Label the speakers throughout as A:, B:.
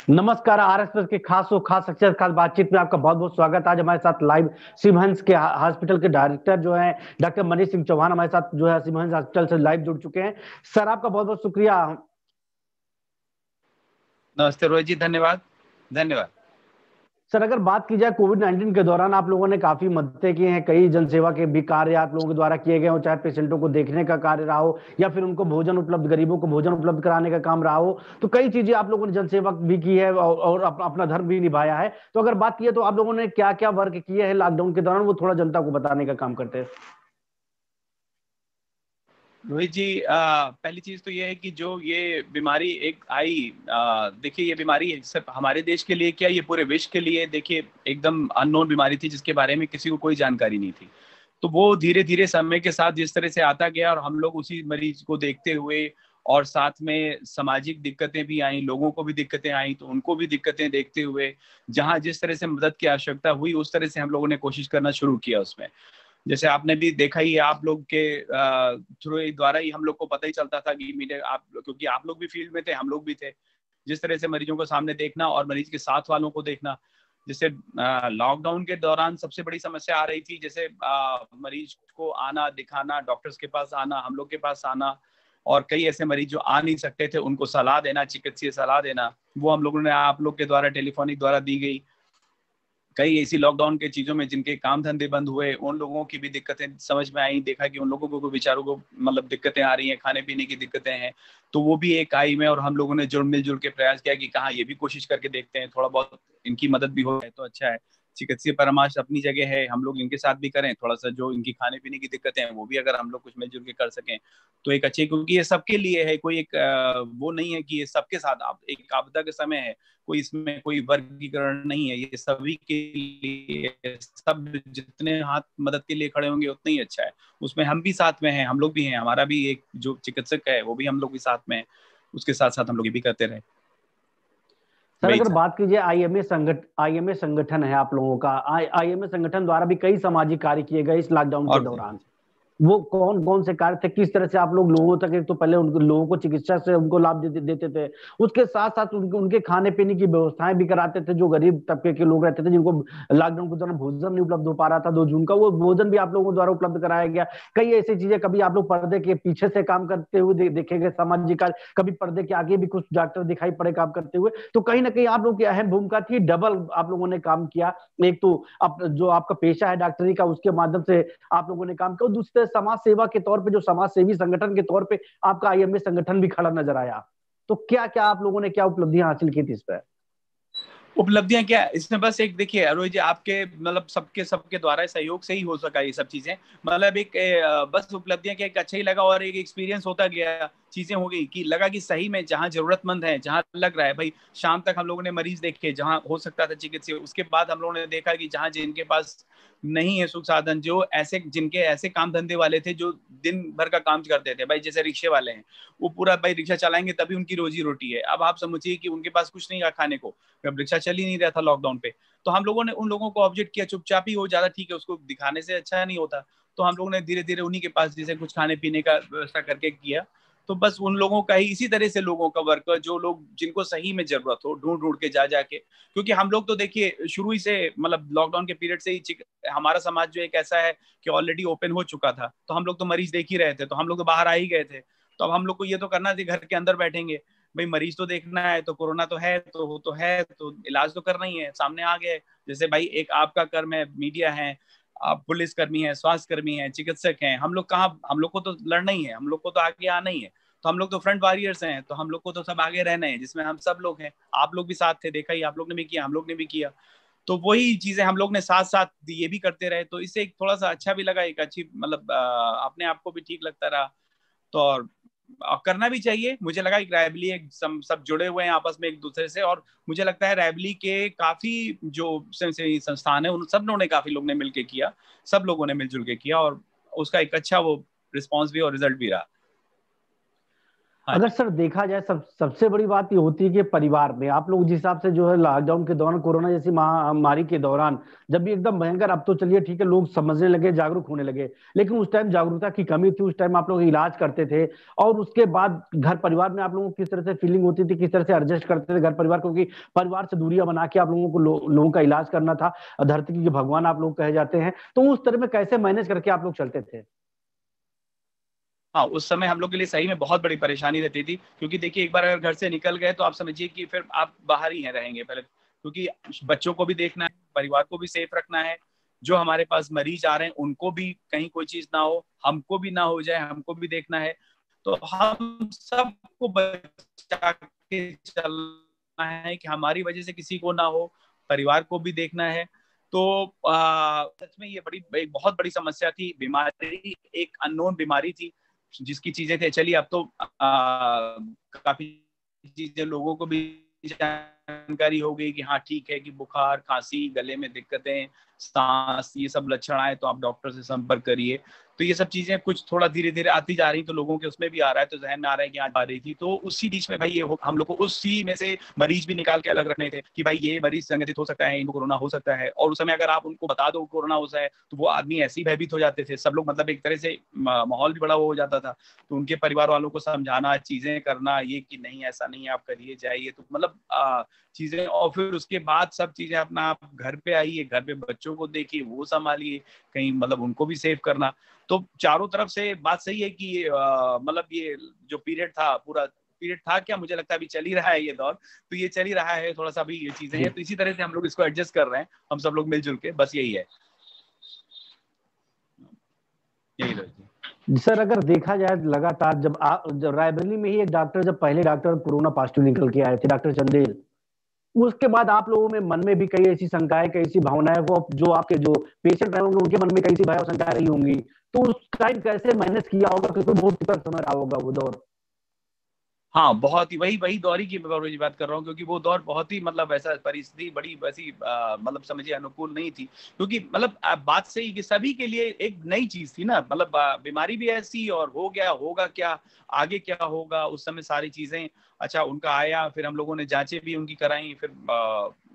A: नमस्कार। आरएसएस के खास और खास शख्सियत खास बातचीत में आपका बहुत बहुत स्वागत। आज हमारे साथ लाइव सिमहंस के हॉस्पिटल के डायरेक्टर जो है डॉक्टर मनीष सिंह चौहान हमारे साथ जो है सिमहंस हॉस्पिटल से लाइव जुड़ चुके हैं। सर आपका बहुत बहुत शुक्रिया।
B: नमस्ते रोहित जी, धन्यवाद धन्यवाद।
A: सर अगर बात की जाए कोविड-19 के दौरान आप लोगों ने काफी मददें की हैं, कई जनसेवा के भी कार्य आप लोगों के द्वारा किए गए हो, चाहे पेशेंटों को देखने का कार्य रहा हो या फिर उनको भोजन उपलब्ध, गरीबों को भोजन उपलब्ध कराने का काम रहा हो, तो कई चीजें आप लोगों ने जनसेवा भी की है और अपना धर्म भी निभाया है। तो अगर बात की तो आप लोगों ने क्या क्या वर्क किए हैं लॉकडाउन के दौरान, वो थोड़ा जनता को बताने का काम करते हैं।
B: रोहित जी, पहली चीज तो ये है कि जो ये बीमारी एक आई, देखिए ये बीमारी सिर्फ हमारे देश के लिए क्या, ये पूरे विश्व के लिए देखिए एकदम अननोन बीमारी थी जिसके बारे में किसी को कोई जानकारी नहीं थी। तो वो धीरे धीरे समय के साथ जिस तरह से आता गया और हम लोग उसी मरीज को देखते हुए और साथ में सामाजिक दिक्कतें भी आई, लोगों को भी दिक्कतें आई, तो उनको भी दिक्कतें देखते हुए जहां जिस तरह से मदद की आवश्यकता हुई उस तरह से हम लोगों ने कोशिश करना शुरू किया उसमें। जैसे आपने भी देखा ही है, आप लोग के थ्रू द्वारा ही हम लोग को पता ही चलता था कि मीडिया, आप क्योंकि आप लोग भी फील्ड में थे, हम लोग भी थे, जिस तरह से मरीजों को सामने देखना और मरीज के साथ वालों को देखना। जैसे लॉकडाउन के दौरान सबसे बड़ी समस्या आ रही थी, जैसे मरीज को आना, दिखाना, डॉक्टर्स के पास आना, हम लोग के पास आना, और कई ऐसे मरीज जो आ नहीं सकते थे उनको सलाह देना, चिकित्सीय सलाह देना, वो हम लोगों ने आप लोग के द्वारा टेलीफोनिक द्वारा दी गई। कई ऐसी लॉकडाउन के चीजों में जिनके काम धंधे बंद हुए उन लोगों की भी दिक्कतें समझ में आई, देखा कि उन लोगों को बेचारों को मतलब दिक्कतें आ रही हैं, खाने पीने की दिक्कतें हैं, तो वो भी एक आई में, और हम लोगों ने मिलजुल के प्रयास किया कि कहाँ ये भी कोशिश करके देखते हैं, थोड़ा बहुत इनकी मदद भी हो जाए तो अच्छा है। चिकित्सीय परामर्श अपनी जगह है, हम लोग इनके साथ भी करें, थोड़ा सा जो इनकी खाने पीने की दिक्कतें हैं वो भी अगर हम लोग कुछ मिलजुल के कर सकें तो एक अच्छी, क्योंकि ये सबके लिए है, कोई एक वो नहीं है कि ये सबके साथ आप एक आपदा के समय है, कोई इसमें कोई वर्गीकरण नहीं है, ये सभी के लिए, सब जितने हाथ मदद के लिए खड़े होंगे उतना ही अच्छा है। उसमें हम भी साथ में हैं, हम लोग भी हैं, हमारा भी एक जो चिकित्सक है वो भी हम लोग भी साथ में है, उसके साथ साथ हम लोग ये भी करते रहे।
A: सर अगर बात कीजिए आईएमए संगठन है आप लोगों का, आईएमए संगठन द्वारा भी कई सामाजिक कार्य किए गए इस लॉकडाउन के दौरान। वो कौन कौन से कार्य थे, किस तरह से आप लोग लोगों तक, एक तो पहले उनको लोगों को चिकित्सा से उनको लाभ देते थे, उसके साथ साथ उनके खाने पीने की व्यवस्थाएं भी कराते थे, जो गरीब तबके के लोग रहते थे जिनको लॉकडाउन के दौरान भोजन नहीं उपलब्ध हो पा रहा था 2 जून का, वो भोजन भी आप लोगों द्वारा उपलब्ध कराया गया। कई ऐसी चीजें, कभी आप लोग पर्दे के पीछे से काम करते हुए देखे गए सामाजिक कार्य, कभी पर्दे के आगे भी कुछ डॉक्टर दिखाई पड़े काम करते हुए, तो कहीं ना कहीं आप लोगों की अहम भूमिका थी, डबल आप लोगों ने काम किया। एक तो जो आपका पेशा है डॉक्टरी का, उसके माध्यम से आप लोगों ने काम किया, दूसरे समाज सेवा के तौर पे, जो समाज सेवी संगठन के तौर पे आपका आईएमए संगठन भी खड़ा नजर आया। तो क्या क्या आप लोगों ने क्या उपलब्धियां हासिल की थी इस पर?
B: उपलब्धियां क्या इसमें, बस एक देखिए अरोही जी, आपके मतलब सबके सबके द्वारा सहयोग से ही हो सका ये सब चीजें। मतलब एक बस उपलब्धियां क्या, एक अच्छा ही लगा और एक एक्सपीरियंस होता गया, चीजें हो गई कि लगा कि सही में जहां जरूरतमंद है, जहां लग रहा है भाई, शाम तक हम लोगों ने मरीज देखे जहां हो सकता था चिकित्सीय, उसके बाद हम लोगों ने देखा कि जहां जिनके पास नहीं है सुख साधन, जो ऐसे जिनके ऐसे काम धंधे वाले थे जो दिन भर का काम करते थे, भाई जैसे रिक्शे वाले हैं, वो पूरा भाई रिक्शा चलाएंगे तभी उनकी रोजी रोटी है। अब आप समझिए कि उनके पास कुछ नहीं है खाने को, अब रिक्शा चल ही नहीं रहा था लॉकडाउन पे, तो हम लोगों ने उन लोगों को ऑब्जेक्ट किया, चुपचाप ही हो ज्यादा ठीक है, उसको दिखाने से अच्छा नहीं होता, तो हम लोगों ने धीरे धीरे उन्हीं के पास जैसे कुछ खाने पीने का व्यवस्था करके किया। तो बस उन लोगों का ही, इसी तरह से लोगों का वर्क, जो लोग जिनको सही में जरूरत हो, ढूंढ ढूंढ के जा जाके, क्योंकि हम लोग तो देखिए शुरू ही से मतलब लॉकडाउन के पीरियड से ही हमारा समाज जो एक ऐसा है कि ऑलरेडी ओपन हो चुका था, तो हम लोग तो मरीज देख ही रहे थे, तो हम लोग तो बाहर आ ही गए थे, तो अब हम लोग को ये तो करना थी, घर के अंदर बैठेंगे भाई, मरीज तो देखना है, तो कोरोना तो है, तो वो तो है, तो इलाज तो करना ही है, सामने आ गए। जैसे भाई एक आपका कर्म है, मीडिया है, आप पुलिस कर्मी है, स्वास्थ्य कर्मी है, चिकित्सक हैं, हम लोग कहाँ, हम लोग को तो लड़ना ही है, हम लोग को तो आगे आना ही है, तो हम लोग तो फ्रंट वॉरियर्स हैं, तो हम लोग को तो सब आगे रहना है, जिसमें हम सब लोग हैं, आप लोग भी साथ थे, देखा ही आप लोग ने भी किया, हम लोग ने भी किया, तो वही चीजें हम लोग ने साथ साथ ये भी करते रहे, तो इससे एक थोड़ा सा अच्छा भी लगा, एक अच्छी मतलब अपने आप को भी ठीक लगता रहा, तो और करना भी चाहिए। मुझे लगा कि रैबली एक सब जुड़े हुए हैं आपस में एक दूसरे से, और मुझे लगता है रैबली के काफी जो संस्थान है उन सब लोगों ने, काफी लोग ने मिलकर किया, सब लोगों ने मिलजुल के किया, और उसका एक अच्छा वो रिस्पॉन्स भी और रिजल्ट भी रहा।
A: अगर सर देखा जाए सबसे बड़ी बात ये होती है कि परिवार में आप लोग जिस हिसाब से जो है लॉकडाउन के दौरान कोरोना जैसी महामारी के दौरान जब भी एकदम भयंकर, अब तो चलिए ठीक है लोग समझने लगे, जागरूक होने लगे, लेकिन उस टाइम जागरूकता की कमी थी। उस टाइम आप लोग इलाज करते थे और उसके बाद घर परिवार में आप लोगों को किस तरह से फीलिंग होती थी, किस तरह से एडजस्ट करते थे घर परिवार, क्योंकि परिवार से दूरियां बना के आप लोगों को लोगों का इलाज करना था। धरती के भगवान आप लोग कहे जाते हैं, तो उस तरह में कैसे मैनेज करके आप लोग चलते थे?
B: हाँ, उस समय हम लोग के लिए सही में बहुत बड़ी परेशानी रहती थी, क्योंकि देखिए एक बार अगर घर से निकल गए तो आप समझिए कि फिर आप बाहर ही हैं रहेंगे पहले, क्योंकि बच्चों को भी देखना है, परिवार को भी सेफ रखना है, जो हमारे पास मरीज आ रहे हैं उनको भी कहीं कोई चीज ना हो, हमको भी ना हो जाए, हमको भी देखना है। तो हम सबको बचा के चलना है कि हमारी वजह से किसी को ना हो, परिवार को भी देखना है। तो सच में ये एक बहुत बड़ी समस्या थी। बीमारी एक अननोन बीमारी थी, जिसकी चीजें थे, चलिए अब तो काफी चीजें लोगों को भी जानकारी हो गई कि हाँ ठीक है कि बुखार, खांसी, गले में दिक्कतें, सांस, ये सब लक्षण आए तो आप डॉक्टर से संपर्क करिए। तो ये सब चीजें कुछ थोड़ा धीरे धीरे आती जा रही, तो लोगों के उसमें भी आ रहा है, तो जहन में आ रहा है कि आज आ रही थी। तो उसी बीच में भाई ये हम लोग को उसी में से मरीज भी निकाल के अलग रखने थे कि भाई ये मरीज संगठित हो सकता है, इनको कोरोना हो सकता है। और उस समय अगर आप उनको बता दो कोरोना हो सकता है तो वो आदमी ऐसे ही भयभीत हो जाते थे सब लोग, मतलब एक तरह से माहौल भी बड़ा हो जाता था। तो उनके परिवार वालों को समझाना, चीजें करना, ये कि नहीं ऐसा नहीं है, आप करिए जाइए, तो मतलब चीजें। और फिर उसके बाद सब चीजें अपना आप घर पे आइए, घर पे बच्चों को देखिए, वो संभालिए, कहीं मतलब उनको भी सेव करना। तो चारों तरफ से बात सही है कि मतलब ये जो पीरियड था, पूरा पीरियड था क्या, मुझे लगता है अभी चल ही रहा है ये दौर, तो ये चल ही रहा है थोड़ा सा, अभी ये चीजें हैं, तो इसी तरह से हम लोग इसको एडजस्ट कर रहे हैं, हम सब लोग मिलजुल के, बस यही है, यही।
A: सर अगर देखा जाए लगातार जब रायबरेली में ही एक डॉक्टर, जब पहले डॉक्टर कोरोना पॉजिटिव निकल के आए थे, डॉक्टर चंदेल, उसके बाद आप लोगों में मन में भी कई ऐसी शंकाएं, कई ऐसी भावनाएं, वो जो आपके जो पेशेंट रहे होंगे उनके मन में कई सी भय और शंकाएं रही होंगी, तो उस टाइम कैसे मैनेज किया होगा, क्योंकि बहुत टिपिकल समय रहा होगा वो दौर।
B: हाँ, बहुत ही वही वही दौर ही की मैं बात कर रहा हूँ, क्योंकि वो दौर बहुत ही मतलब ऐसा परिस्थिति बड़ी वैसी मतलब समझिए अनुकूल नहीं थी, क्योंकि मतलब बात सही कि सभी के लिए एक नई चीज थी ना, मतलब बीमारी भी ऐसी, और हो गया, होगा क्या, आगे क्या होगा, उस समय सारी चीजें। अच्छा, उनका आया, फिर हम लोगों ने जांचें भी उनकी कराई, फिर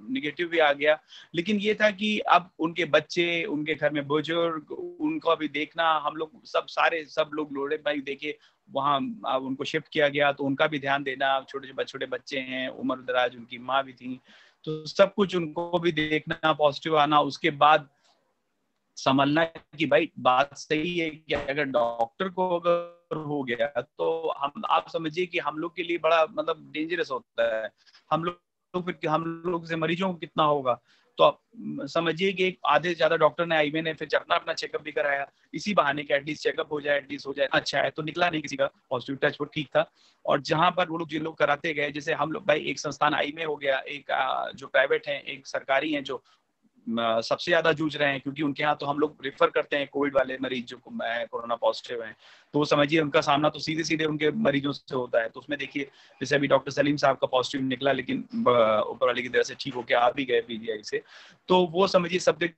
B: निगेटिव भी आ गया। लेकिन ये था कि अब उनके बच्चे, उनके घर में बुजुर्ग, उनको भी देखना, हम लोग सब लोग लोड़े भाई देखे वहाँ, उनको शिफ्ट किया गया, तो उनका भी ध्यान देना, छोटे छोटे बच्चे हैं, उम्र दराज, उनकी माँ भी थी, तो सब कुछ उनको भी देखना, पॉजिटिव आना, उसके बाद संभलना कि भाई बात सही है कि अगर डॉक्टर को अगर हो गया तो आप समझिए कि हम लोग के लिए बड़ा मतलब डेंजरस होता है, हम लोग से मरीजों को कितना होगा। तो आप समझिए कि एक आधे से ज्यादा डॉक्टर ने, आईवे ने फिर अपना चेकअप भी कराया, इसी बहाने के एटलीस्ट चेकअप हो जाए, एटलीस्ट हो जाए, अच्छा है, तो निकला नहीं किसी का पॉजिटिव, टच वो ठीक था। और जहां पर वो लोग जिन लोग कराते गए, जैसे हम लोग भाई एक संस्थान आई में हो गया, एक जो प्राइवेट है, एक सरकारी है, जो सबसे ज्यादा जूझ रहे हैं, क्योंकि उनके यहाँ तो हम लोग रिफर करते हैं कोविड वाले मरीज जो कोरोना पॉजिटिव हैं, तो समझिए उनका सामना तो सीधे सीधे उनके मरीजों से होता है। तो उसमें देखिए जैसे अभी डॉक्टर सलीम साहब का पॉजिटिव निकला, लेकिन ऊपर वाले की तरह से ठीक होकर आ भी गए पीजीआई से, तो वो समझिए सब एकदम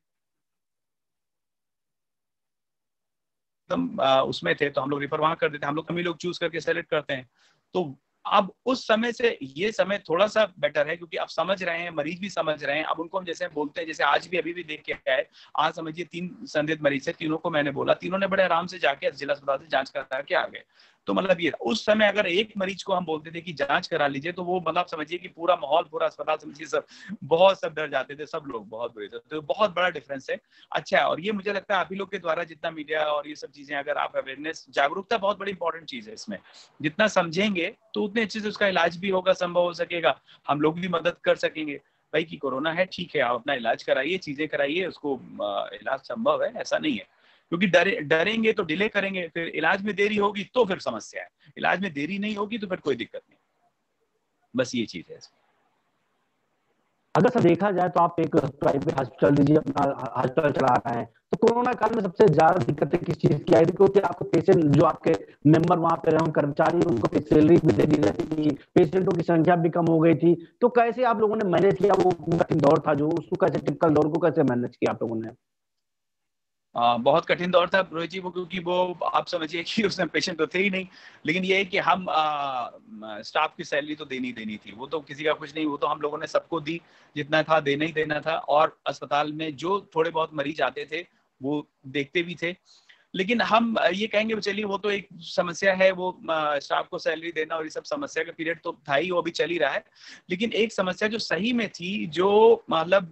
B: उसमें थे, तो हम लोग रिफर वहां कर देते हैं, हम लोग चूज करके सेलेक्ट करते हैं। तो अब उस समय से ये समय थोड़ा सा बेटर है, क्योंकि अब समझ रहे हैं, मरीज भी समझ रहे हैं। अब उनको हम जैसे बोलते हैं, जैसे आज भी अभी भी देख के आए, आज समझिए 3 संदिग्ध मरीज है, तीनों को मैंने बोला, तीनों ने बड़े आराम से जाके जिला अस्पताल से जांच करा के आ गए। तो मतलब ये उस समय अगर एक मरीज को हम बोलते थे कि जांच करा लीजिए, तो वो मतलब समझिए कि पूरा माहौल, पूरा अस्पताल समझिए सब डर जाते थे, सब लोग बहुत बुरे थे। तो बहुत बड़ा डिफरेंस है। अच्छा है, और ये मुझे लगता है आप ही लोग के द्वारा जितना मीडिया और ये सब चीजें, अगर आप अवेयरनेस, जागरूकता बहुत बड़ी इंपॉर्टेंट चीज है इसमें, जितना समझेंगे तो उतने अच्छे से उसका इलाज भी होगा, संभव हो सकेगा, हम लोग भी मदद कर सकेंगे। भाई कि कोरोना है, ठीक है, आप अपना इलाज कराइए, चीजें कराइए, उसको इलाज संभव है, ऐसा नहीं है। क्योंकि डरेंगे तो डिले करेंगे, फिर इलाज में देरी होगी तो फिर समस्या है, इलाज में देरी नहीं होगी तो फिर कोई दिक्कत नहीं। बस ये चीज है।
A: अगर सर देखा जाए तो आप एक प्राइवेट हॉस्पिटल दीजिए, अपना हॉस्पिटल चला रहे हैं, तो कोरोना काल में सबसे ज्यादा दिक्कतें किस चीज की आई थी? क्योंकि आपको पेशेंट, जो आपके मेंबर वहां पे रहे, कर्मचारी, उनको सैलरी भी दे दी रहती थी, पेशेंटों की संख्या भी कम हो गई थी, तो कैसे आप लोगों ने मैनेज किया वो कठिन दौर था, जो उसको कैसे, टिपिकल दौर को कैसे मैनेज किया आप लोगों ने?
B: बहुत कठिन दौर था रोहित जी वो, क्योंकि वो आप समझिए कि उसमें पेशेंट तो थे ही नहीं, लेकिन ये है कि हम स्टाफ की सैलरी तो देनी थी, वो तो किसी का कुछ नहीं, वो तो हम लोगों ने सबको दी, जितना था देना ही देना था। और अस्पताल में जो थोड़े बहुत मरीज आते थे वो देखते भी थे। लेकिन हम ये कहेंगे चलिए वो तो एक समस्या है, वो स्टाफ को सैलरी देना और ये सब समस्या का पीरियड तो था ही, वो अभी चल ही रहा है। लेकिन एक समस्या जो सही में थी, जो मतलब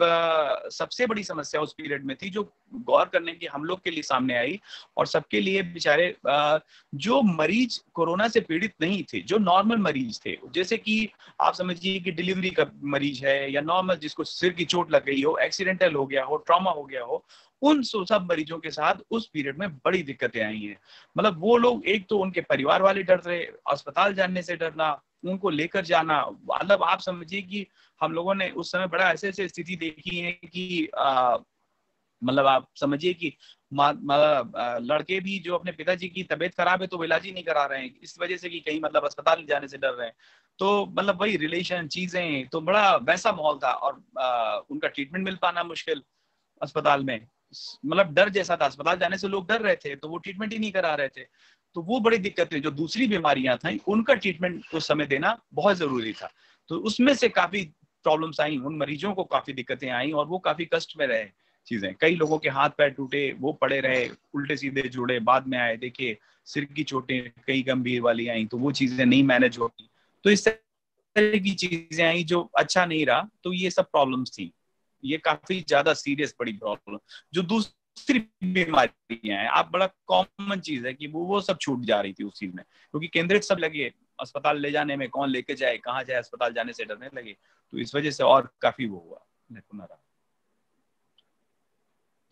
B: सबसे बड़ी समस्या उस पीरियड में थी, जो गौर करने की हम लोग के लिए सामने आई और सबके लिए बेचारे जो मरीज कोरोना से पीड़ित नहीं थे, जो नॉर्मल मरीज थे, जैसे कि आप समझिए कि डिलीवरी का मरीज है या नॉर्मल जिसको सिर की चोट लग गई हो, एक्सीडेंटल हो गया हो, ट्रॉमा हो गया हो, उन सब मरीजों के साथ उस पीरियड में बड़ी दिक्कतें आई हैं। मतलब वो लोग, एक तो उनके परिवार वाले डर रहे, अस्पताल जाने से डरना, उनको लेकर जाना, मतलब आप समझिए कि हम लोगों ने उस समय बड़ा ऐसे ऐसे स्थिति देखी है कि मतलब आप समझिए कि लड़के भी जो अपने पिताजी की तबीयत खराब है तो वो इलाज ही नहीं करा रहे हैं इस वजह से कि कहीं मतलब अस्पताल जाने से डर रहे हैं। तो मतलब वही रिलेशन चीजें, तो बड़ा वैसा माहौल था और उनका ट्रीटमेंट मिल पाना मुश्किल अस्पताल में, मतलब डर जैसा था, अस्पताल जाने से लोग डर रहे थे तो वो ट्रीटमेंट ही नहीं करा रहे थे। तो वो बड़ी दिक्कत थी, जो दूसरी बीमारियां थी उनका ट्रीटमेंट उस समय देना बहुत जरूरी था। तो उसमें से काफी प्रॉब्लम्स आई, उन मरीजों को काफी दिक्कतें आई और वो काफी कष्ट में रहे। चीजें, कई लोगों के हाथ पैर टूटे, वो पड़े रहे, उल्टे सीधे जुड़े, बाद में आए, देखिए सिर की चोटें कई गंभीर वाली आई, तो वो चीजें नहीं मैनेज होती। तो इस तरह की चीजें आई जो अच्छा नहीं रहा। तो ये सब प्रॉब्लम्स थी, ये काफी ज्यादा सीरियस बड़ी प्रॉब्लम। जो दूसरी बीमारियां हैं, आप बड़ा कॉमन चीज है कि वो सब छूट जा रही थी उस चीज में, क्योंकि केंद्रित सब लगे अस्पताल ले जाने में, कौन लेके जाए, कहाँ जाए, अस्पताल जाने से डरने लगे। तो इस वजह से और काफी वो हुआ।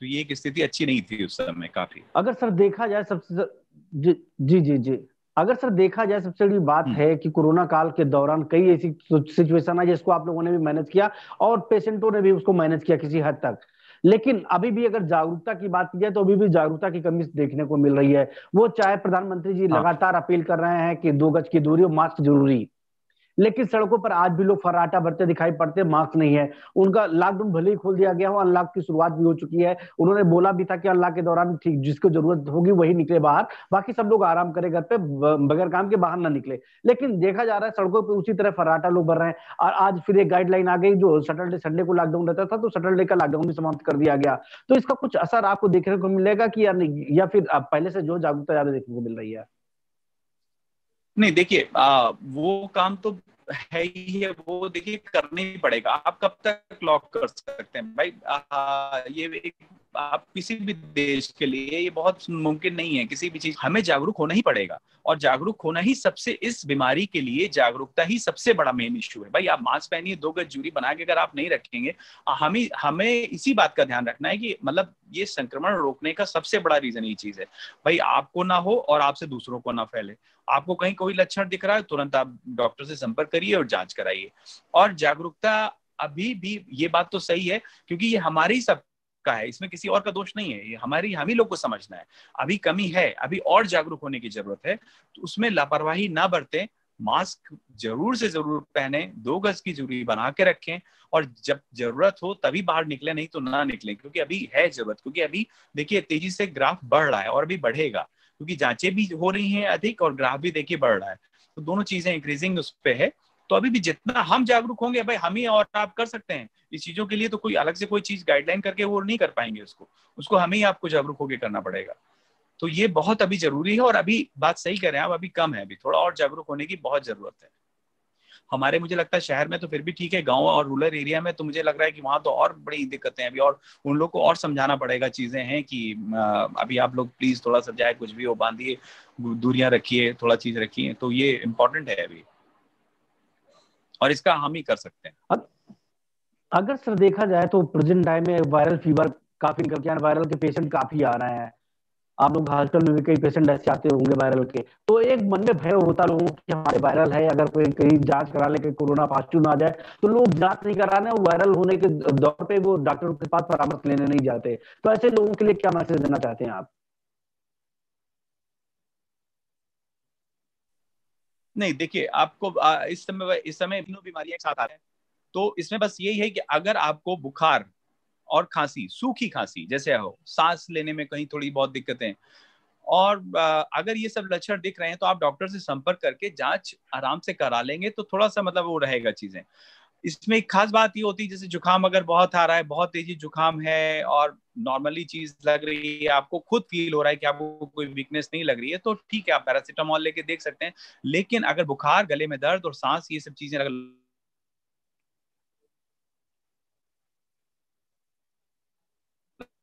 B: तो ये एक स्थिति अच्छी नहीं थी उस समय काफी।
A: अगर सर देखा जाए सबसे जी जी जी जी, अगर सर देखा जाए सबसे बड़ी बात है कि कोरोना काल के दौरान कई ऐसी सिचुएशन है जिसको आप लोगों ने भी मैनेज किया और पेशेंटों ने भी उसको मैनेज किया किसी हद तक। लेकिन अभी भी अगर जागरूकता की बात की जाए तो अभी भी जागरूकता की कमी देखने को मिल रही है। वो चाहे प्रधानमंत्री जी
B: हाँ
A: लगातार अपील कर रहे हैं कि 2 गज की दूरी और मास्क जरूरी, लेकिन सड़कों पर आज भी लोग फर्राटा भरते दिखाई पड़ते, मास्क नहीं है उनका। लॉकडाउन भले ही खोल दिया गया हो, अनलॉक की शुरुआत भी हो चुकी है, उन्होंने बोला भी था कि अनलॉक के दौरान ठीक जिसको जरूरत होगी वही निकले बाहर, बाकी सब लोग आराम करें घर पे, बगैर काम के बाहर ना निकले। लेकिन देखा जा रहा है सड़कों पर उसी तरह फर्राटा लोग भर रहे हैं। और आज फिर एक गाइडलाइन आ गई, जो सैटरडे संडे को लॉकडाउन रहता था तो सैटरडे का लॉकडाउन भी समाप्त कर दिया गया। तो इसका कुछ असर आपको देखने को मिलेगा कि या नहीं, या फिर पहले से जो जागरूकता ज्यादा देखने को मिल रही है?
B: नहीं, देखिए वो काम तो है ही है, वो देखिए करना ही पड़ेगा। आप कब तक लॉक कर सकते हैं भाई? ये एक, आप किसी भी देश के लिए ये बहुत मुमकिन नहीं है। किसी भी चीज हमें जागरूक होना ही पड़ेगा, और जागरूक होना ही सबसे, इस बीमारी के लिए जागरूकता ही सबसे बड़ा मेन इश्यू है। भाई आप मास्क पहनिए, 2 गज दूरी बना के अगर आप नहीं रखेंगे, हमें इसी बात का ध्यान रखना है कि मतलब ये संक्रमण रोकने का सबसे बड़ा रीजन ये चीज है। भाई आपको ना हो और आपसे दूसरों को ना फैले। आपको कहीं कोई लक्षण दिख रहा है, तुरंत आप डॉक्टर से संपर्क करिए और जांच कराइए। और जागरूकता अभी भी, ये बात तो सही है, क्योंकि ये हमारी सब का है, इसमें किसी और का दोष नहीं है, ये हमारी, हम ही लोग को समझना है। अभी कमी है, अभी और जागरूक होने की जरूरत है, तो उसमें लापरवाही ना बरतें। मास्क जरूर से जरूर पहने, 2 गज की दूरी बना के रखें, और जब जरूरत हो तभी बाहर निकले, नहीं तो ना निकलें, क्योंकि अभी है जरूरत। क्योंकि अभी देखिए तेजी से ग्राफ बढ़ रहा है और अभी बढ़ेगा, क्योंकि जांचें भी हो रही हैं अधिक और ग्राफ भी देखिए बढ़ रहा है। तो दोनों चीजें इंक्रीजिंग उस पे है। तो अभी भी जितना हम जागरूक होंगे, भाई हम ही और आप कर सकते हैं इस चीजों के लिए। तो कोई अलग से कोई चीज गाइडलाइन करके वो नहीं कर पाएंगे, उसको उसको हमें ही आपको जागरूक होकर करना पड़ेगा। तो ये बहुत अभी जरूरी है, और अभी बात सही करें आप, अभी कम है, अभी थोड़ा और जागरूक होने की बहुत जरूरत है। हमारे, मुझे लगता है शहर में तो फिर भी ठीक है, गांव और रूरल एरिया में तो मुझे लग रहा है कि वहां तो और बड़ी दिक्कतें हैं अभी, और उन लोग को और समझाना पड़ेगा। चीजें हैं कि अभी आप लोग प्लीज थोड़ा सा, चाहे कुछ भी हो, बांधिए, दूरियां रखिए, थोड़ा चीज रखिए, तो ये इम्पोर्टेंट है अभी, और इसका हम ही कर सकते हैं।
A: अगर सर देखा जाए तो प्रेजेंट टाइम में वायरल फीवर काफी निकल के आ रहा है, वायरल के पेशेंट काफी आ रहे हैं। आप लोग हॉस्पिटल में भी कई पेशेंट ऐसे आते होंगे वायरल के, तो एक मन में भय होता लोगों को कि हमारे वायरल है, अगर कोई कहीं जांच करा ले कि कोरोना पॉजिटिव ना आ जाए, तो लोग जांच नहीं कराने, वायरल होने के दौर पे वो डॉक्टर के पास परामर्श लेने नहीं जाते। तो ऐसे लोगों के लिए क्या मैसेज देना चाहते हैं आप?
B: नहीं, देखिए आपको इस समय तीनों बीमारियां एक साथ आ रही हैं। तो इसमें बस यही है कि अगर आपको बुखार और खांसी, सूखी खांसी जैसे हो, सांस लेने में कहीं थोड़ी बहुत दिक्कतें, और अगर ये सब लक्षण दिख रहे हैं तो आप डॉक्टर से संपर्क करके जांच आराम से करा लेंगे तो थोड़ा सा मतलब वो रहेगा चीजें। इसमें एक खास बात ये होती है, जैसे जुकाम अगर बहुत आ रहा है, बहुत तेजी जुकाम है और नॉर्मली चीज लग रही है, आपको खुद फील हो रहा है कि आपको कोई वीकनेस नहीं लग रही है, तो ठीक है, आप पैरासीटामोल लेके देख सकते हैं। लेकिन अगर बुखार, गले में दर्द और सांस, ये सब चीजें अगर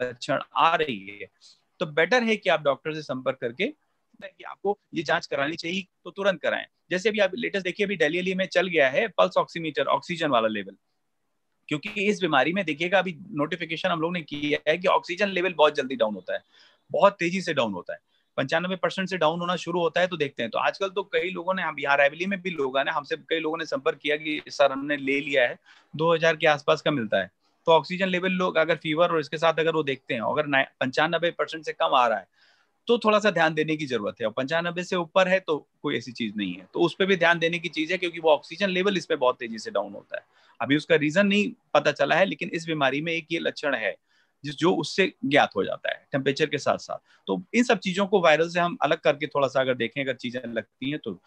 B: लक्षण आ रही है तो बेटर है कि आप डॉक्टर से संपर्क करके कि आपको ये जांच करानी चाहिए तो तुरंत कराएं। जैसे अभी आप लेटेस्ट देखिए, अभी दिल्ली में चल गया है पल्स ऑक्सीमीटर, ऑक्सीजन वाला लेवल, क्योंकि इस बीमारी में देखिएगा अभी नोटिफिकेशन हम लोग ने किया है कि ऑक्सीजन लेवल बहुत जल्दी डाउन होता है, बहुत तेजी से डाउन होता है, 95% से डाउन होना शुरू होता है। तो देखते हैं, तो आजकल तो कई लोगों ने, हम यहाँ रायबली में भी लोग आए, हमसे कई लोगों ने संपर्क किया कि सर हमने ले लिया है, 2000 के आसपास का मिलता है। तो ऑक्सीजन लेवल लोग अगर फीवर और इसके साथ अगर वो देखते हैं, अगर 95% से कम आ रहा है तो थोड़ा सा ध्यान देने की जरूरत है, और 95 से ऊपर है तो कोई ऐसी चीज नहीं है, तो उस पर भी ध्यान देने की चीज है, क्योंकि वो ऑक्सीजन लेवल इस पे बहुत तेजी से डाउन होता है। अभी उसका रीजन नहीं पता चला है, लेकिन इस बीमारी में एक ये लक्षण है जो उससे ज्ञात हो जाता है टेम्परेचर के साथ साथ। तो इन सब चीजों को वायरल से हम अलग करके थोड़ा सा अगर देखें, अगर चीजें लगती हैं तो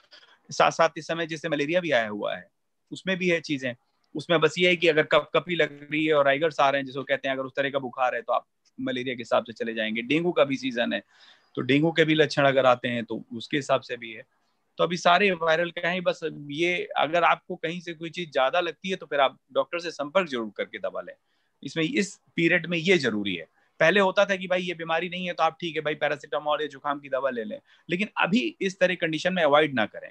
B: साथ साथ इस समय जैसे मलेरिया भी आया हुआ है, उसमें भी है चीजें। उसमें बस ये है कि अगर कपी लग रही है और राइगर्स आ रहे हैं जिसको कहते हैं, अगर उस तरह का बुखार है तो आप मलेरिया के हिसाब से चले जाएंगे। डेंगू का भी सीजन है, तो डेंगू के भी लक्षण अगर आते हैं तो उसके हिसाब से भी है। तो अभी सारे वायरल का है, बस ये अगर आपको कहीं से कोई चीज ज्यादा लगती है तो फिर आप डॉक्टर से संपर्क जरूर करके दवा लें। इसमें इस पीरियड में ये जरूरी है। पहले होता था कि भाई ये बीमारी नहीं है तो आप ठीक है भाई पैरासीटामोल या जुकाम की दवा ले लें, लेकिन अभी इस तरह कंडीशन में अवॉइड ना करें,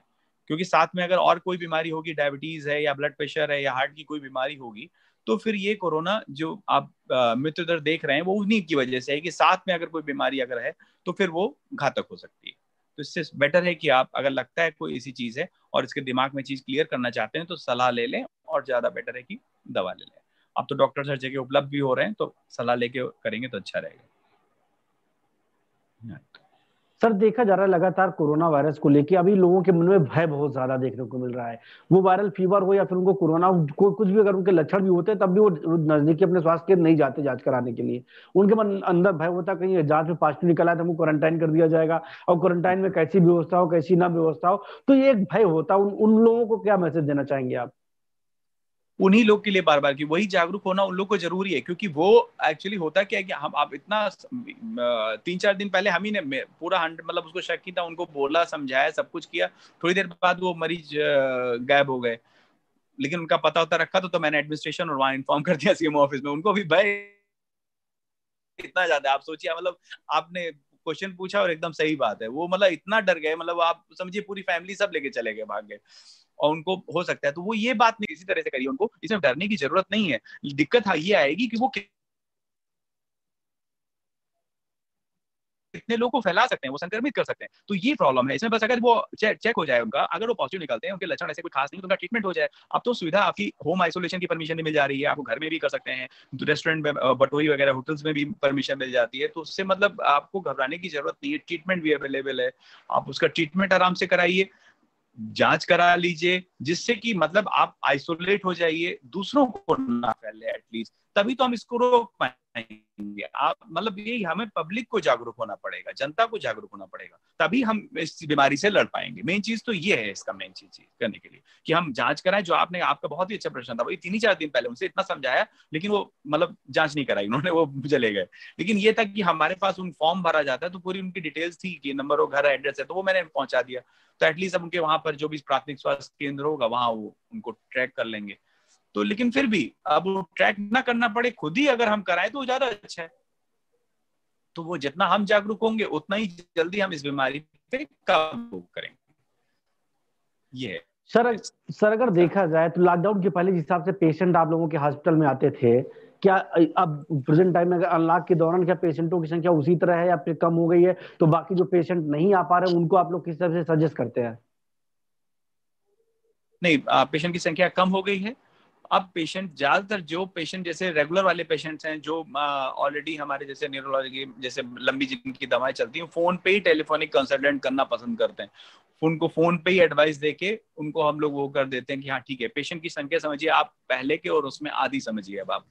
B: क्योंकि साथ में अगर और कोई बीमारी होगी, डायबिटीज है या ब्लड प्रेशर है या हार्ट की कोई बीमारी होगी, तो फिर ये कोरोना जो आप मृत्यु दर देख रहे हैं वो उन्हीं की वजह से है कि साथ में अगर कोई बीमारी अगर है तो फिर वो घातक हो सकती है। तो इससे बेटर है कि आप अगर लगता है कोई ऐसी चीज है और इसके दिमाग में चीज क्लियर करना चाहते हैं तो सलाह ले लें, और ज्यादा बेटर है कि दवा ले लें। अब तो डॉक्टर हर जगह उपलब्ध भी हो रहे हैं, तो सलाह लेके करेंगे तो अच्छा रहेगा।
A: सर देखा जा रहा है लगातार कोरोना वायरस को लेके अभी लोगों के मन में भय बहुत ज्यादा देखने को मिल रहा है। वो वायरल फीवर हो या फिर उनको कोरोना को कुछ भी अगर उनके लक्षण भी होते हैं तब भी वो नजदीकी अपने स्वास्थ्य केंद्र नहीं जाते जांच कराने के लिए। उनके मन अंदर भय होता है कहीं जांच में पॉजिटिव निकला है तो हमको क्वारंटाइन कर दिया जाएगा, और क्वारंटाइन में कैसी व्यवस्था हो कैसी ना व्यवस्था हो, तो ये एक भय होता है। उन लोगों को क्या मैसेज देना चाहेंगे आप?
B: उन्हीं लोग के लिए बार बार कि वही जागरूक होना उन लोग को जरूरी है, क्योंकि वो एक्चुअली होता क्या है कि हम आप इतना 3-4 दिन पहले हम ही ने पूरा 100 मतलब उसको शक की था, उनको बोला समझाया सब कुछ किया, थोड़ी देर बाद वो मरीज गायब हो गए। लेकिन उनका पता होता रखा तो मैंने एडमिनिस्ट्रेशन और वहां इन्फॉर्म कर दिया सीएमओ ऑफिस में, उनको भी भय इतना ज्यादा। आप सोचिए, मतलब आपने क्वेश्चन पूछा और एकदम सही बात है, वो मतलब इतना डर गए, मतलब आप समझिए पूरी फैमिली सब लेके चले गए, भाग गए। और उनको हो सकता है, तो वो ये बात नहीं इसी तरह से करिए, उनको इसमें डरने की जरूरत नहीं है। दिक्कत ये आएगी कि वो कितने लोगों को फैला सकते हैं, वो संक्रमित कर सकते हैं, तो ये प्रॉब्लम है इसमें। बस अगर वो चेक हो जाए उनका, अगर वो पॉजिटिव निकलते हैं, उनके लक्षण ऐसे कोई खास नहीं तो उनका ट्रीटमेंट हो जाए। अब तो सुविधा आपकी होम आइसोलेशन की परमिशन भी मिल जा रही है, आपको घर में भी कर सकते हैं, रेस्टोरेंट में, बटोई वगैरह होटल्स में भी परमिशन मिल जाती है, तो उससे मतलब आपको घबराने की जरूरत नहीं है। ट्रीटमेंट भी अवेलेबल है, आप उसका ट्रीटमेंट आराम से कराइए, जांच करा लीजिए, जिससे कि मतलब आप आइसोलेट हो जाइए, दूसरों को ना फैले एटलीस्ट, तभी तो हम इसको रोक पाएंगे। आप मतलब यही, हमें पब्लिक को जागरूक होना पड़ेगा, जनता को जागरूक होना पड़ेगा, तभी हम इस बीमारी से लड़ पाएंगे। मेन चीज तो ये है इसका, मेन चीज करने के लिए कि हम जांच कराएं। जो आपने, आपका बहुत ही अच्छा प्रश्न था, वही 3-4 दिन पहले उनसे इतना समझाया, लेकिन वो मतलब जांच नहीं कराई उन्होंने, वो चले गए। लेकिन ये था कि हमारे पास उन फॉर्म भरा जाता है तो पूरी उनकी डिटेल्स थी कि नंबर और घर एड्रेस है, तो वो मैंने पहुंचा दिया। तो एटलीस्ट अब उनके वहां पर जो भी प्राथमिक स्वास्थ्य केंद्र होगा वहां वो उनको ट्रैक कर लेंगे। तो लेकिन फिर भी अब वो ट्रैक ना करना पड़े, खुद ही अगर हम कराएं तो ज्यादा अच्छा है। तो वो जितना हम जागरूक होंगे उतना ही जल्दी हम इस बीमारी पे काबू करेंगे। ये है
A: सर सर अगर देखा जाए तो लॉकडाउन के पहले जिस हिसाब से पेशेंट आप लोगों के हॉस्पिटल में आते थे, क्या अब प्रेजेंट टाइम में अनलॉक के दौरान क्या पेशेंटों की संख्या उसी तरह है या फिर कम हो गई है? तो बाकी जो पेशेंट नहीं आ पा रहे उनको आप लोग किस तरह से सजेस्ट करते हैं?
B: नहीं, पेशेंट की संख्या कम हो गई है। अब पेशेंट ज्यादातर, जो पेशेंट जैसे रेगुलर वाले पेशेंट्स हैं, जो ऑलरेडी हमारे जैसे न्यूरोलॉजी जैसे लंबी जिनकी दवाएं चलती हैं, फोन पे ही टेलीफोनिक कंसल्टेंट करना पसंद करते हैं। उनको फोन पे ही एडवाइस देके उनको हम लोग वो कर देते हैं कि हाँ ठीक है। पेशेंट की संख्या समझिए आप पहले के और उसमें आधी समझिए अब आप।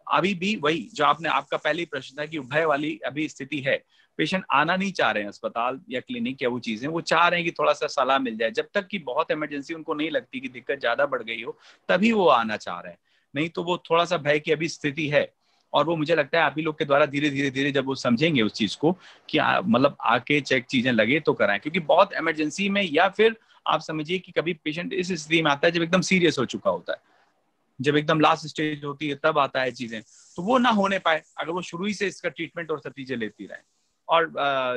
B: अभी भी वही जो आपने, आपका पहले प्रश्न था कि भय वाली अभी स्थिति है, पेशेंट आना नहीं चाह रहे हैं अस्पताल या क्लिनिक या वो चीजें, वो चाह रहे हैं कि थोड़ा सा सलाह मिल जाए। जब तक कि बहुत इमरजेंसी उनको नहीं लगती कि दिक्कत ज्यादा बढ़ गई हो, तभी वो आना चाह रहे हैं, नहीं तो वो थोड़ा सा भय की अभी स्थिति है। और वो मुझे लगता है आप ही लोग के द्वारा धीरे धीरे धीरे जब वो समझेंगे उस चीज को कि मतलब आके चेक चीजें लगे तो कराएं, क्योंकि बहुत इमरजेंसी में या फिर आप समझिए कि कभी पेशेंट इस स्थिति में आता है जब एकदम सीरियस हो चुका होता है, जब एकदम लास्ट स्टेज होती है तब आता है चीजें, तो वो ना होने पाए अगर वो शुरू ही से इसका ट्रीटमेंट और सब चीजें लेती रहे। और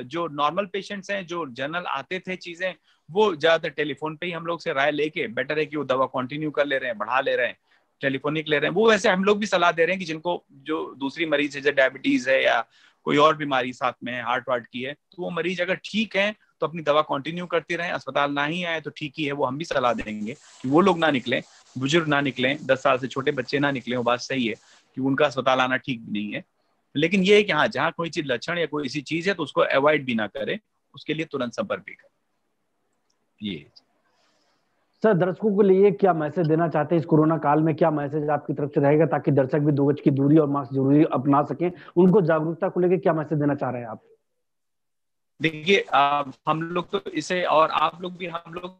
B: जो नॉर्मल पेशेंट्स हैं जो जनरल आते थे चीजें, वो ज्यादातर टेलीफोन पे ही हम लोग से राय लेके, बेटर है कि वो दवा कंटिन्यू कर ले रहे हैं, बढ़ा ले रहे हैं, टेलीफोनिक ले रहे हैं। वो वैसे हम लोग भी सलाह दे रहे हैं कि जिनको जो दूसरी मरीज है, जैसे डायबिटीज है या कोई और बीमारी साथ में है, हार्ट वार्ट की है, तो वो मरीज अगर ठीक है तो अपनी दवा कंटिन्यू करते रहें, अस्पताल ना ही आए तो ठीक ही है। वो हम भी सलाह देंगे कि वो लोग ना निकलें, बुजुर्ग ना निकलें, 10 साल से छोटे बच्चे ना निकलें। वो बात सही है कि उनका अस्पताल आना ठीक नहीं है, लेकिन ये है कि हाँ, जहाँ कोई चीज लक्षण या कोई ऐसी चीज है तो उसको अवॉइड भी ना करें, उसके लिए तुरंत संपर्क भी करें। ये
A: सर, दर्शकों के लिए क्या मैसेज देना चाहते हैं इस कोरोना काल में? क्या मैसेज आपकी तरफ से रहेगा ताकि दर्शक भी 2 गज की दूरी और मास्क जरूरी अपना सकें? उनको जागरूकता को लेकर क्या मैसेज देना चाह रहे हैं आप?
B: देखिए, हम लोग तो इसे, और आप लोग भी, हम लोग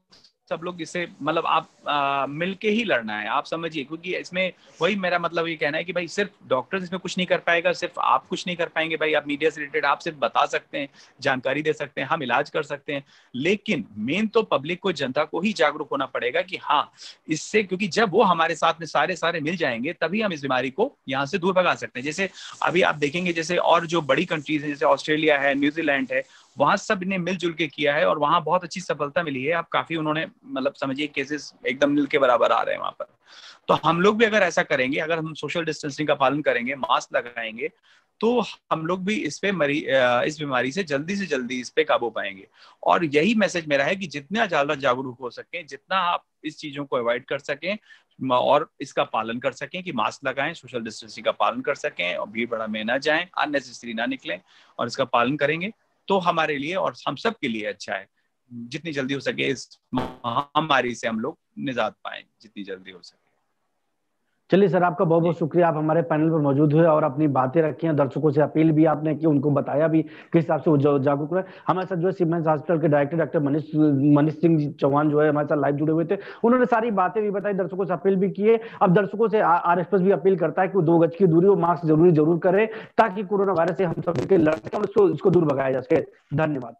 B: सब लोग इसे, मतलब आप मिलके ही लड़ना है, आप समझिए। क्योंकि इसमें वही मेरा मतलब ये कहना है कि भाई सिर्फ डॉक्टर इसमें कुछ नहीं कर पाएगा, सिर्फ आप कुछ नहीं कर पाएंगे। भाई आप मीडिया से रिलेटेड आप सिर्फ बता सकते हैं, जानकारी दे सकते हैं, हम इलाज कर सकते हैं, लेकिन मेन तो पब्लिक को, जनता को ही जागरूक होना पड़ेगा कि हाँ इससे, क्योंकि जब वो हमारे साथ में सारे मिल जाएंगे तभी हम इस बीमारी को यहाँ से दूर भगा सकते हैं। जैसे अभी आप देखेंगे, जैसे और जो बड़ी कंट्रीज है, जैसे ऑस्ट्रेलिया है, न्यूजीलैंड है, वहां सब ने मिलजुल के किया है और वहां बहुत अच्छी सफलता मिली है। आप काफी, उन्होंने मतलब समझिए केसेस एकदम नील के बराबर आ रहे हैं वहां पर। तो हम लोग भी अगर ऐसा करेंगे, अगर हम सोशल डिस्टेंसिंग का पालन करेंगे, मास्क लगाएंगे, तो हम लोग भी इस बीमारी से जल्दी इस पे काबू पाएंगे। और यही मैसेज मेरा है कि जितना ज्यादा जागरूक हो सके, जितना आप इस चीजों को अवॉइड कर सकें और इसका पालन कर सकें कि मास्क लगाएं, सोशल डिस्टेंसिंग का पालन कर सकें और भीड़ भड़ा में ना जाएं, अननेसेसरी ना निकलें, और इसका पालन करेंगे तो हमारे लिए और हम सब के लिए अच्छा है। जितनी जल्दी हो सके इस महामारी से हम लोग निजात पाएं, जितनी जल्दी हो सके।
A: चलिए सर, आपका बहुत बहुत शुक्रिया, आप हमारे पैनल पर मौजूद हुए और अपनी बातें रखी हैं। दर्शकों से अपील भी आपने की, उनको बताया भी किस हिसाब से वो जागरूक रहे। हमारे साथ जो है सिमंस हॉस्पिटल के डायरेक्टर डॉक्टर मनीष सिंह चौहान जो है हमारे साथ लाइव जुड़े हुए थे। उन्होंने सारी बातें भी बताई, दर्शकों से अपील भी की है। अब दर्शकों से आरएसएस भी अपील करता है कि 2 गज की दूरी और मास्क जरूर करें ताकि कोरोना वायरस से हम सब मिलकर लड़ सकें और इसको दूर भगाया जा सके। धन्यवाद।